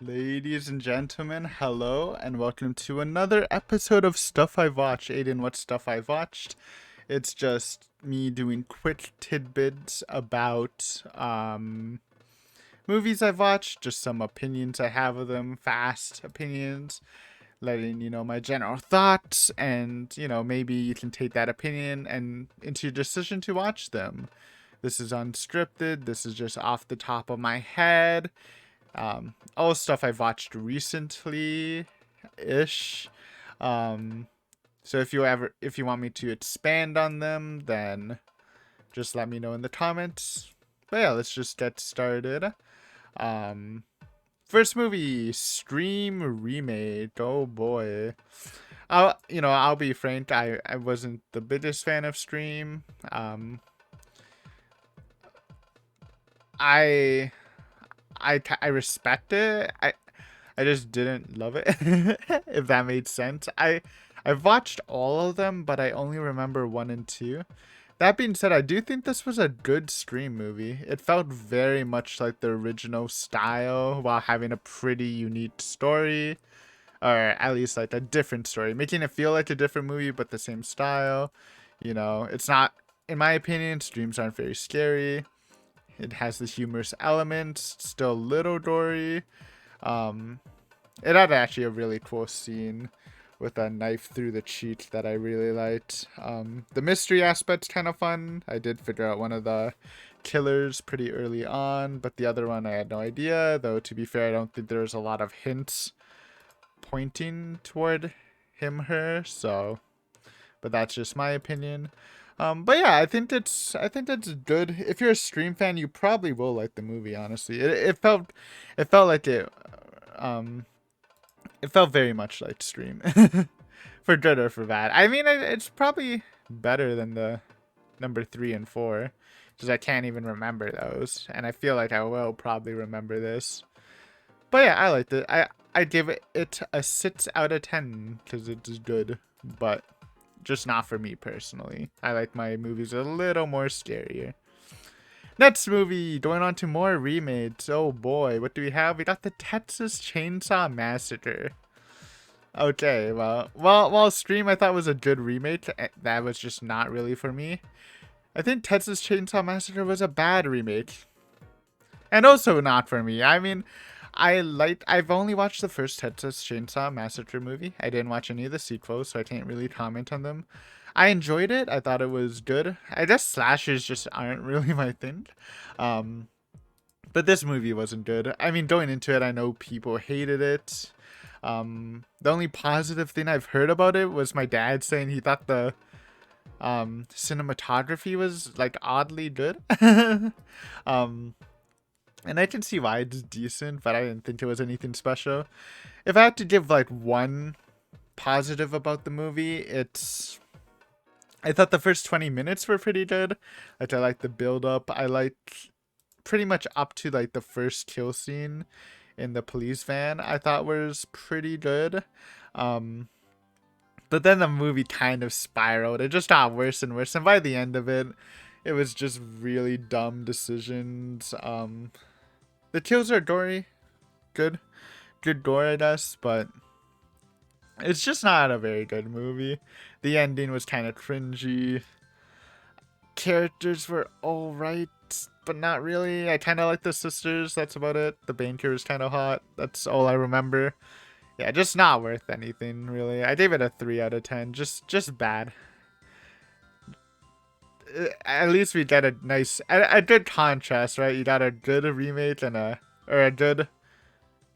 Ladies and gentlemen, hello and welcome to another episode of Stuff I've Watched. Aiden, what stuff I've watched? It's just me doing quick tidbits about movies I've watched, just some opinions I have of them, fast opinions, letting you know my general thoughts, and maybe you can take that opinion and into your decision to watch them. This is unscripted. This is just off the top of my head. All stuff I've watched recently ish. Um, so if you want me to expand on them, then just let me know in the comments. But yeah, let's just get started. Um, First movie, Scream remake. Oh boy. I'll be frank. I wasn't the biggest fan of Scream. I I respect it. I just didn't love it. If that made sense. I've watched all of them, but I only remember 1 and 2. That being said, I do think this was a good Scream movie. It felt very much like the original style while having a pretty unique story, or at least like a different story, making it feel like a different movie but the same style. It's not, in my opinion, Screams aren't very scary. It has the humorous elements, still a little gory. Um, it had actually a really cool scene with a knife through the cheek that I really liked. The mystery aspect's kind of fun. I did figure out one of the killers pretty early on, but the other one I had no idea. Though to be fair, I don't think there was a lot of hints pointing toward him, her. So, but that's just my opinion. But yeah, I think that's good. If you're a Scream fan, you probably will like the movie. Honestly, it felt like um, it felt very much like Scream, for good or for bad. I mean, it's probably better than the number 3 and 4, because I can't even remember those, and I feel like I will probably remember this. But yeah, I liked it. I give it a 6 out of 10 because it's good, but just not for me personally. I like my movies a little more scarier. Next movie, going on to more remakes. Oh boy, what do we have? We got the Texas Chainsaw Massacre. Okay, while Scream I thought was a good remake, that was just not really for me. I think Texas Chainsaw Massacre was a bad remake, and also not for me. I mean, I've only watched the first Texas Chainsaw Massacre movie. I didn't watch any of the sequels, so I can't really comment on them. I enjoyed it. I thought it was good. I guess slashers just aren't really my thing. Um, but this movie wasn't good. I mean, going into it, I know people hated it. The only positive thing I've heard about it was my dad saying he thought the cinematography was like oddly good. um, and I can see why it's decent, but I didn't think it was anything special. If I had to give like one positive about the movie, I thought the first 20 minutes were pretty good. Like I liked the build up. I liked pretty much up to like the first kill scene in the police van. I thought was pretty good. Um but then the movie kind of spiraled. It just got worse and worse, and by the end of it, it was just really dumb decisions. The kills are gory, good, good gore, I guess, but it's just not a very good movie. The ending was kind of cringy. Characters were alright, but not really. I kind of like the sisters. That's about it. The banker was kind of hot. That's all I remember. Yeah, just not worth anything really. I gave it a 3 out of 10. Just bad. At least we got a good contrast, right? You got a good remake and a good,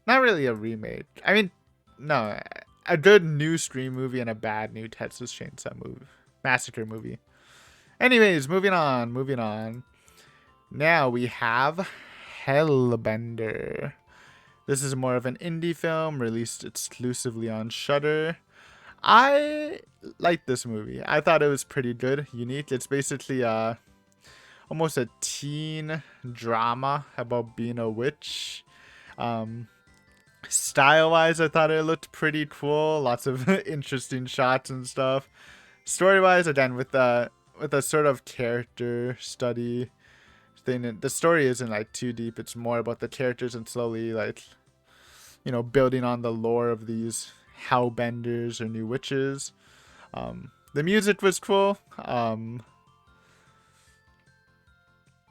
not really a remake. I mean, no, a good new Scream movie and a bad new Texas Chainsaw movie, Massacre movie. Anyways, moving on, moving on. Now we have Hellbender. This is more of an indie film released exclusively on Shudder. I like this movie. I thought it was pretty good, unique. It's basically almost a teen drama about being a witch. Um, Style wise, I thought it looked pretty cool. Lots of interesting shots and stuff. Story wise, again with a sort of character study thing. The story isn't like too deep. It's more about the characters and slowly like building on the lore of these Hellbenders or new witches. The music was cool.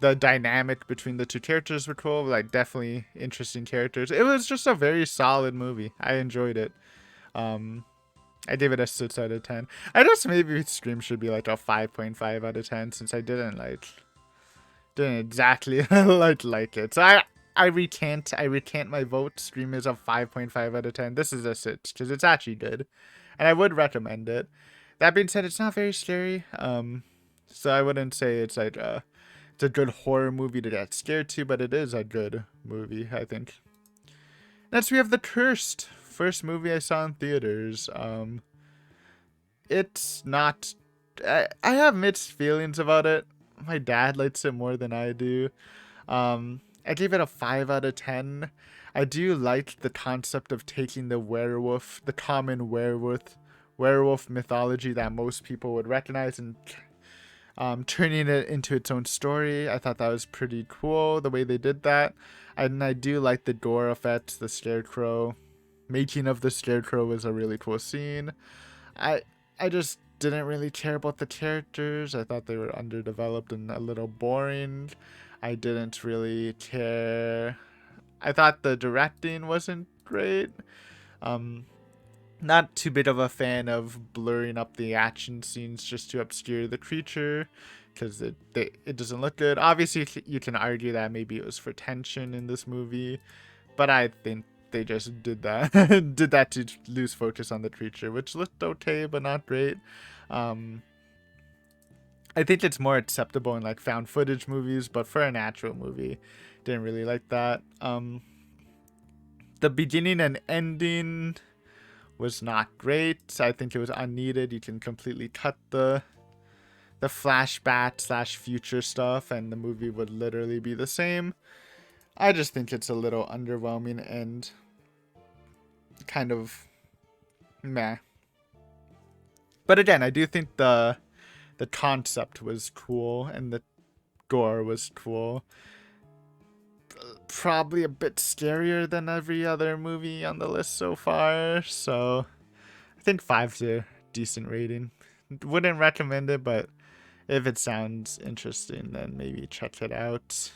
The dynamic between the two characters were cool. Like, definitely interesting characters. It was just a very solid movie. I enjoyed it. I gave it a 6 out of 10. I guess maybe Scream should be like a 5.5 out of 10 since I didn't exactly like it. So I recant my vote. Scream is a 5.5 out of 10. This is a 6 because it's actually good, and I would recommend it. That being said, it's not very scary. So I wouldn't say it's like it's a good horror movie to get scared to, but it is a good movie, I think. Next, we have The Cursed. First movie I saw in theaters. It's not. I have mixed feelings about it. My dad likes it more than I do. I gave it a 5 out of 10. I do like the concept of taking the common werewolf mythology that most people would recognize, and turning it into its own story. I thought that was pretty cool the way they did that. And I do like the gore effects, the scarecrow. Making of the scarecrow was a really cool scene. I just didn't really care about the characters. I thought they were underdeveloped and a little boring. I didn't really care. I thought the directing wasn't great. Not too big of a fan of blurring up the action scenes just to obscure the creature, because it doesn't look good. Obviously, you can argue that maybe it was for tension in this movie, but I think they just did that to lose focus on the creature, which looked okay but not great. I think it's more acceptable in like found footage movies, but for a natural movie, didn't really like that. The beginning and ending was not great. I think it was unneeded. You can completely cut the flashback / future stuff and the movie would literally be the same. I just think it's a little underwhelming and kind of meh. But again, I do think the concept was cool and the gore was cool. Probably a bit scarier than every other movie on the list so far, so I think 5's a decent rating. Wouldn't recommend it, but if it sounds interesting, then maybe check it out.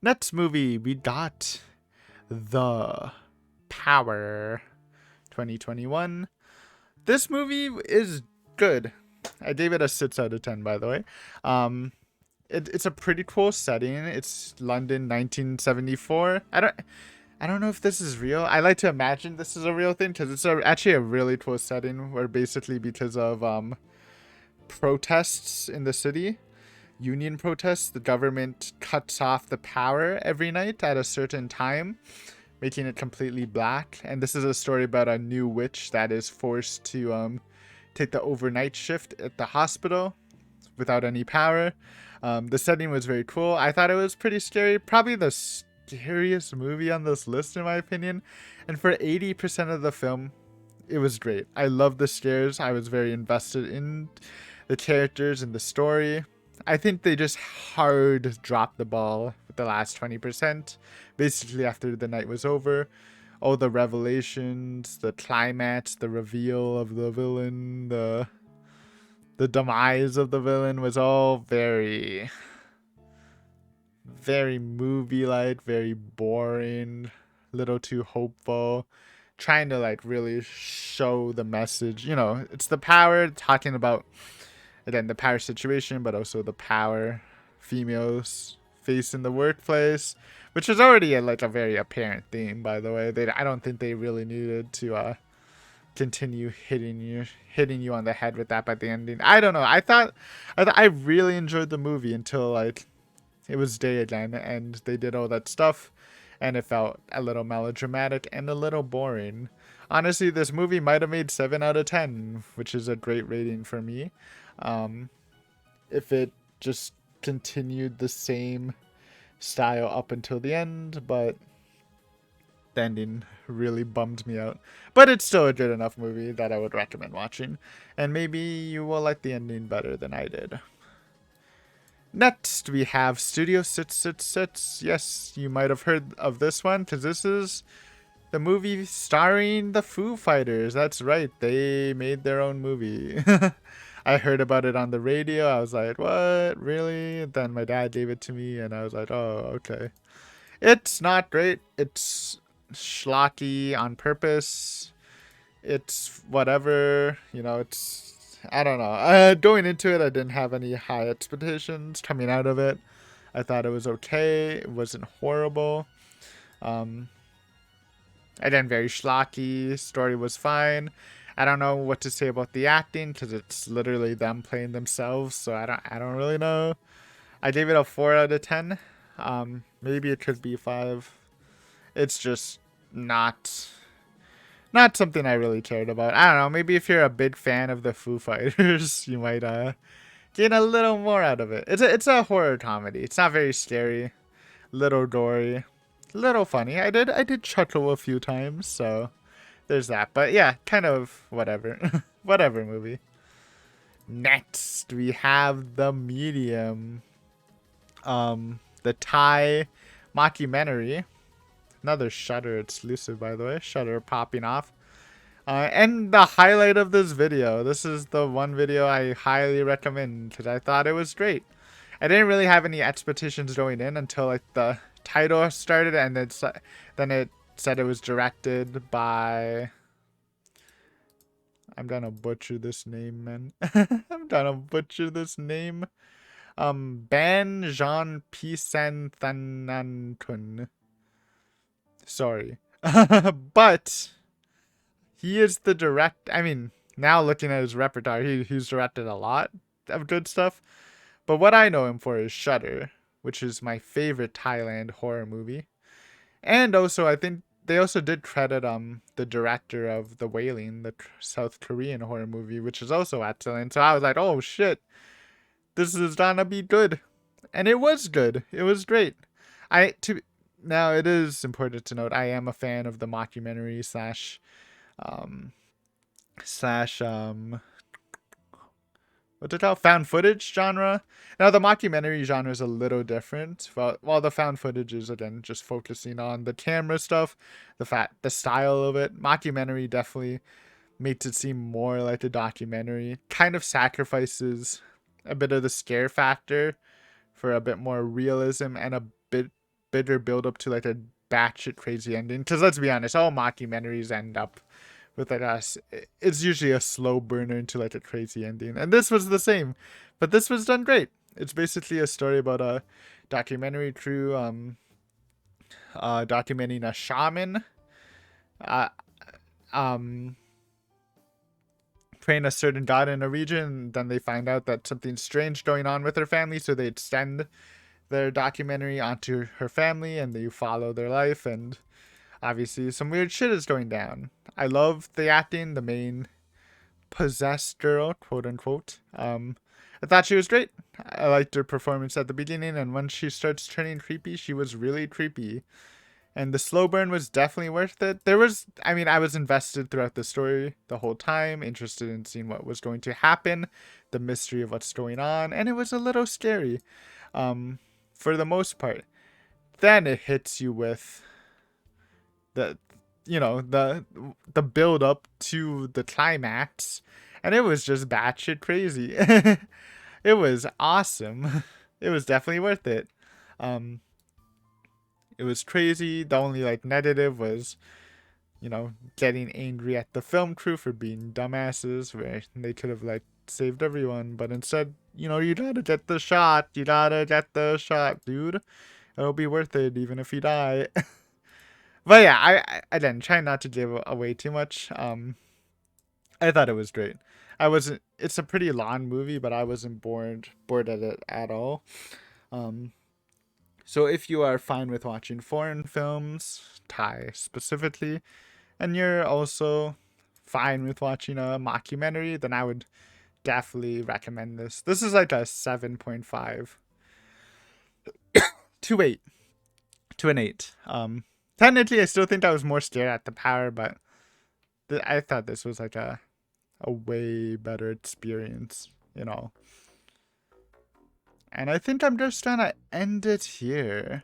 Next movie, we got The Power 2021. This movie is good. I gave it a 6 out of 10, by the way. It's a pretty cool setting. It's London 1974. I don't know if this is real. I like to imagine this is a real thing because it's actually a really cool setting where basically because of protests in the city, union protests, the government cuts off the power every night at a certain time, making it completely black. And this is a story about a new witch that is forced to take the overnight shift at the hospital without any power. The setting was very cool. I thought it was pretty scary. Probably the scariest movie on this list, in my opinion. And for 80% of the film, it was great. I loved the scares. I was very invested in the characters and the story. I think they just hard dropped the ball with the last 20%. Basically, after the night was over, all the revelations, the climax, the reveal of the villain, the demise of the villain was all very, very movie-like, very boring, little too hopeful, trying to like really show the message. It's the power, talking about, again, the power situation, but also the power females face in the workplace, which is already a very apparent theme, by the way. I don't think they really needed to continue hitting you on the head with that by the ending. I don't know. I really enjoyed the movie until it was day again and they did all that stuff and it felt a little melodramatic and a little boring. Honestly, this movie might have made 7 out of 10, which is a great rating for me. If it just continued the same style up until the end, but the ending really bummed me out. But it's still a good enough movie that I would recommend watching, and maybe you will like the ending better than I did. Next, we have Studio 666. Yes, you might have heard of this one, because this is The movie starring the Foo Fighters. That's right. They made their own movie. I heard about it on the radio. I was like, what? Really? Then my dad gave it to me, and I was like, oh, okay. It's not great. It's schlocky on purpose. It's whatever. You know, it's. I don't know. Going into it, I didn't have any high expectations. Coming out of it, I thought it was okay. It wasn't horrible. Um, Again, very schlocky. Story was fine. I don't know what to say about the acting because it's literally them playing themselves. So I don't really know. I gave it a 4 out of 10. Maybe it could be 5. It's just not something I really cared about. I don't know. Maybe if you're a big fan of the Foo Fighters, you might get a little more out of it. It's a horror comedy. It's not very scary. Little gory. Little funny. I did chuckle a few times, so there's that. But yeah, kind of whatever. Whatever movie. Next, we have The Medium. The Thai mockumentary. Another Shudder exclusive, by the way. Shudder popping off. And the highlight of this video. This is the one video I highly recommend because I thought it was great. I didn't really have any expectations going in until like the title started, and then it said it was directed by. I'm gonna butcher this name, man. I'm gonna butcher this name. Ban Jean Pisen Thanantun. Sorry. But he is the direct. I mean, now looking at his repertoire, he's directed a lot of good stuff. But what I know him for is Shudder, which is my favorite Thailand horror movie. And also, I think they also did credit the director of The Wailing, the South Korean horror movie, which is also excellent. So I was like, oh shit, this is gonna be good. And it was good. It was great. Now it is important to note I am a fan of the mockumentary slash what's it called? Found footage genre. Now the mockumentary genre is a little different. While the found footage is again just focusing on the camera stuff, the style of it. Mockumentary definitely makes it seem more like a documentary. Kind of sacrifices a bit of the scare factor for a bit more realism and a bit bigger build up to like a batshit crazy ending. Because let's be honest, all mockumentaries end up with like it's usually a slow burner into like a crazy ending, and this was the same, but this was done great. It's basically a story about a documentary crew documenting a shaman uh praying a certain god in a region. Then they find out that something strange going on with her family, so they extend their documentary onto her family, and you follow their life, and obviously some weird shit is going down. I love the acting, the main possessed girl, quote unquote. I thought she was great. I liked her performance at the beginning, and when she starts turning creepy, she was really creepy. And the slow burn was definitely worth it. I was invested throughout the story the whole time, interested in seeing what was going to happen, the mystery of what's going on, and it was a little scary, for the most part. Then it hits you with the the build up to the climax, and it was just batshit crazy. It was awesome. It was definitely worth it. It was crazy. The only like negative was, getting angry at the film crew for being dumbasses, where they could have like saved everyone, but instead, you gotta get the shot. You gotta get the shot, dude. It'll be worth it even if you die. But yeah, I didn't try not to give away too much. I thought it was great. I wasn't. It's a pretty long movie, but I wasn't bored at it at all. So if you are fine with watching foreign films, Thai specifically, and you're also fine with watching a mockumentary, then I would definitely recommend this. This is like a 7.5 to 8 to an 8. Technically, I still think I was more scared at the power, but I thought this was like a way better experience, And I think I'm just gonna end it here.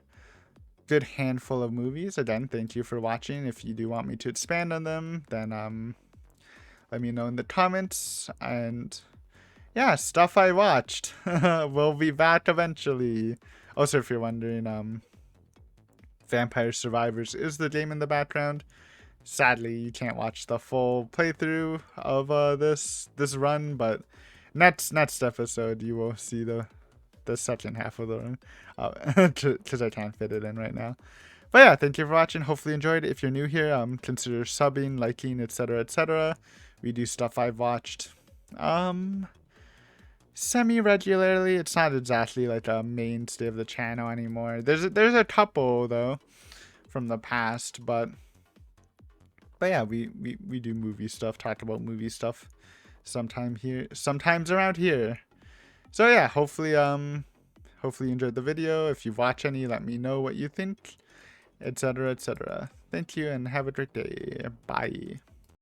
good handful of movies. Again, thank you for watching. If you do want me to expand on them, then let me know in the comments. And yeah, stuff I watched. We'll be back eventually. Also, if you're wondering, Vampire Survivors is the game in the background. Sadly, you can't watch the full playthrough of this run, but next episode you will see the second half of the run, because I can't fit it in right now. But yeah, thank you for watching. Hopefully you enjoyed. If you're new here, consider subbing, liking, etc., etc. We do stuff I've watched semi-regularly. It's not exactly like a mainstay of the channel anymore. There's a couple though from the past, but yeah, we do movie stuff, talk about movie stuff sometimes around here. So yeah, hopefully you enjoyed the video. If you've watched any, let me know what you think, etc., etc. Thank you and have a great day. Bye.